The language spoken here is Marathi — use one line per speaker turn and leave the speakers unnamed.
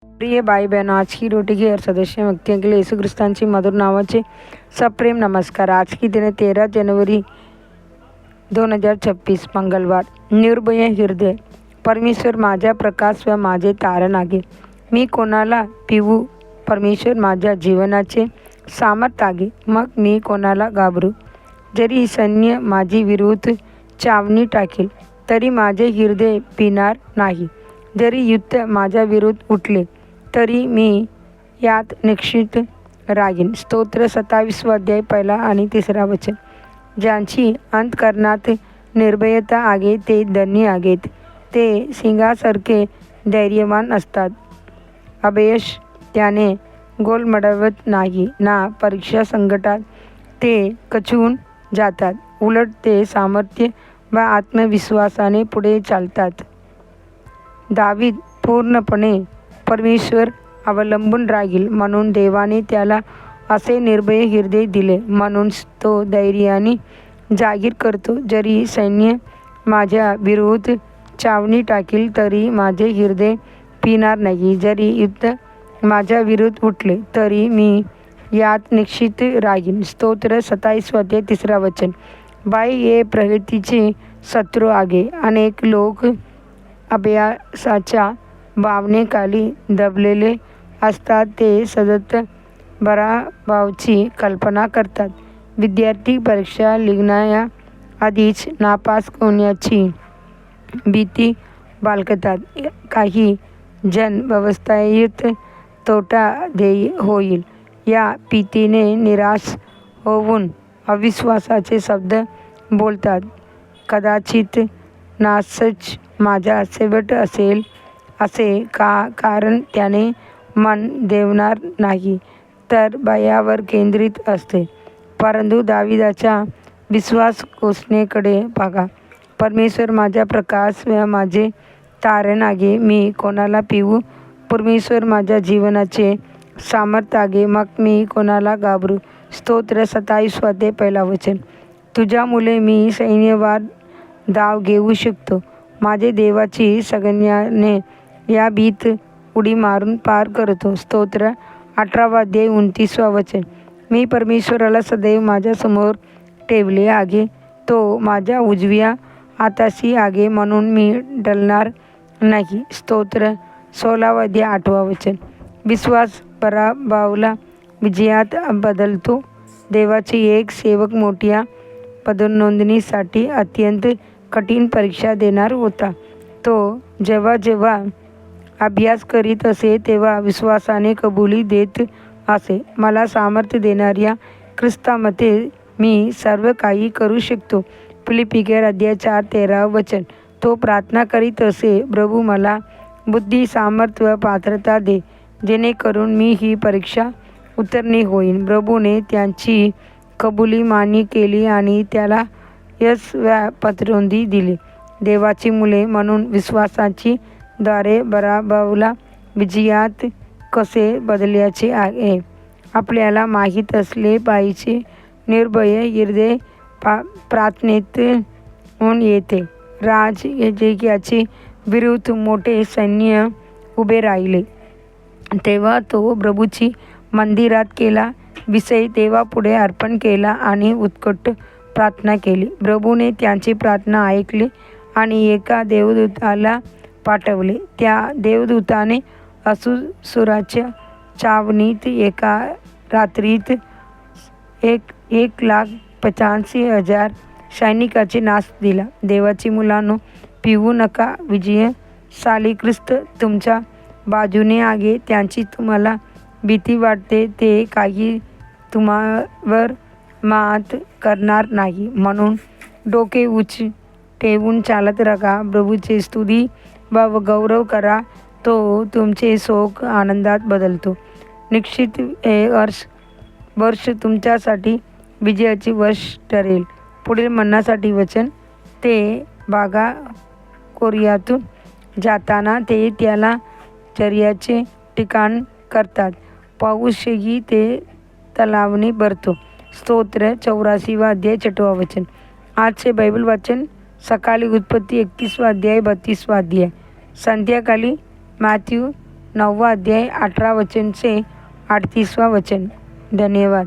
प्रिय भाई बहनों, आज की रोटी के हर सदस्य व्यक्तियों के लिए यीशु ख्रिस्तांची मधुर नावाचे सप्रेम नमस्कार। आज की दिन 13 जनवरी 2026 मंगळवार। निर्भय हृदय। परमेश्वर माझा प्रकाश व माझे तारण आहे, मी कोणाला पिवू? परमेश्वर माझ्या जीवनाचे सामर्थ आहे, मग मी कोणाला घाबरू? जरी सैन्य माझी विरुद्ध छावणी टाकेल तरी माझे हृदय पिणार नाही. जरी युद्ध माझ्या विरुद्ध उठले तरी मी यात निश्चित राहीन. स्तोत्र 27 अध्याय 1 आणि 3 वचन. ज्यांची अंतःकरणात निर्भयता आहे ते धन्य आहेत, ते सिंहासारखे धैर्यवान असतात. अपयश त्याने गोलमडवत नाही ना परीक्षा संकटात ते कचून जातात. उलट ते सामर्थ्य व आत्मविश्वासाने पुढे चालतात. दावीद पूर्णपणे परमेश्वर अवलंबून राहील म्हणून देवाने त्याला असे निर्भय हृदय दिले. म्हणून तो धैर्याने जाहीर करतो, जरी सैन्य माझ्या विरुद्ध छावणी टाकेल तरी माझे हृदय पिणार नाही. जरी युद्ध माझ्या विरुद्ध उठले तरी मी यात निश्चित राहीन. स्तोत्र 27 अध्याय 3 वचन. बाई हे प्रगतीचे शत्रू आहे. अनेक लोक अभ्यासाच्या भावनेखाली दबलेले असतात. ते सतत पराभवाची कल्पना करतात. विद्यार्थी परीक्षा लिहिण्या आधीच नापास होण्याची भीती बाळगतात. काही जण व्यवस्थेत तोटा होईल या भीतीने निराश होऊन अविश्वासाचे शब्द बोलतात. कदाचित नाशच माझा शेवट असेल असे का, कारण त्याने मन देवणार नाही तर भयावर केंद्रित असते. परंतु दाविदाच्या विश्वास घोषणेकडे बघा. परमेश्वर माझा प्रकाश व माझे तारण आहे, मी कोणाला पिवू? परमेश्वर माझ्या जीवनाचे सामर्थ आहे, मग मी कोणाला घाबरू? स्तोत्र 27 अध्याय 1 वचन. तुझ्यामुळे मी सैन्यवाद धाव घेऊ शकतो. माझे देवाची सगळ्याने या भीत उडी मारून पार करतो. स्तोत्र 18 अध्याय 29 वचन. मी परमेश्वराला सदैव माझ्यासमोर ठेवले आहे, तो माझ्या उजव्या हाताशी आहे म्हणून मी डलणार नाही. स्तोत्र 16 अध्याय 8 वचन. विश्वास पराभवाला विजयात बदलतो. देवाचे एक सेवक मोठ्या पदोन्नतीसाठी अत्यंत कठीण परीक्षा देणार होता. तो जेव्हा जेव्हा अभ्यास करीत असे तेव्हा विश्वासाने कबुली देत असे, मला सामर्थ्य देणाऱ्या ख्रिस्तामध्ये मी सर्व काही करू शकतो. फिलिप्पियर अध्याय 4:13 वचन. तो प्रार्थना करीत असे, प्रभू मला बुद्धी, सामर्थ्य व पात्रता दे, जेणेकरून मी ही परीक्षा उत्तीर्ण होईन. प्रभूने त्यांची कबुली मान्य केली आणि त्याला यश व पतवृत्ती दिली. देवाची मुले म्हणून विश्वासाची द्वारे पराभवाला विजयात कसे बदलायचे आहे आपल्याला माहीत असले पाहिजे. निर्भय हृदय प्रार्थनेतून येते. राज याचे विरुद्ध मोठे सैन्य उभे राहिले तेव्हा तो प्रभूची मंदिरात केला विषय देवापुढे अर्पण केला आणि उत्कट प्रार्थना केली. प्रभूने त्यांची प्रार्थना ऐकली आणि एका देवदूताला पाठवले. त्या देवदूताने असुराच्या छावणीत एका रात्रीत 1,85,000 सैनिकांचा नाश दिला. देवाची मुलांनो, पिवू नका. विजयशाली ख्रिस्त तुमच्या बाजूने आहे. त्यांची तुम्हाला भीती वाटते ते काही तुम्हावर मात करणार नाही. म्हणून डोके उंच ठेवून चालत राहा. प्रभूची स्तुती व गौरव करा. तो तुमचे शोक आनंदात बदलतो. निश्चित हे वर्ष तुमच्यासाठी विजयाचे वर्ष ठरेल. पुढील म्हणण्यासाठी वचन. ते बागा कोरियातून जाताना ते त्याला चर्याचे ठिकाण करतात. पाऊसही ते तलावने भरतो. स्तोत्र 84 अध्याय 6 वचन. आजचे बायबल वाचन सकाळी उत्पत्ती 31 अध्याय 32 अध्याय. संध्याकाळी मॅथ्यू 9वा अध्याय 18 वचनचे 38वा वचन. धन्यवाद.